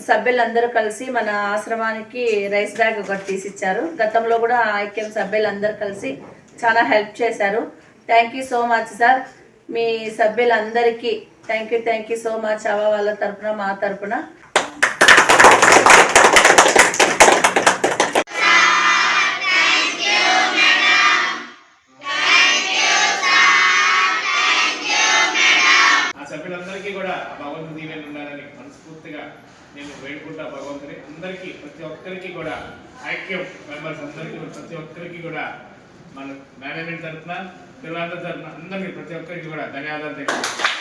సభ్యులందరూ కలిసి మన ఆశ్రమానికి రైస్ బ్యాగ్ ఒకటి తీసిచ్చారు. గతంలో కూడా ఐక్యం సభ్యులందరూ కలిసి చాలా హెల్ప్ చేశారు. Thank you so much sir. మీ సభ్యులందరికీ థ్యాంక్ యూ సో మచ్. అవ్వ వాళ్ళ తరపున మా తరపున సభ్యులందరికీ కూడా భగవంతుని దీవెనలు ఉండాలని మనస్ఫూర్తిగా నేను వేడుకుంటా. భగవంతుని అందరికీ ప్రతి ఒక్కరికి కూడా ఐక్యం మెంబర్స్ అందరికీ ప్రతి ఒక్కరికి కూడా మన మేనేజ్మెంట్ తరఫున పిల్లలందరి తరఫున అందరికీ ప్రతి ఒక్కరికి కూడా ధన్యవాదాలు తెలియజేస్తాను.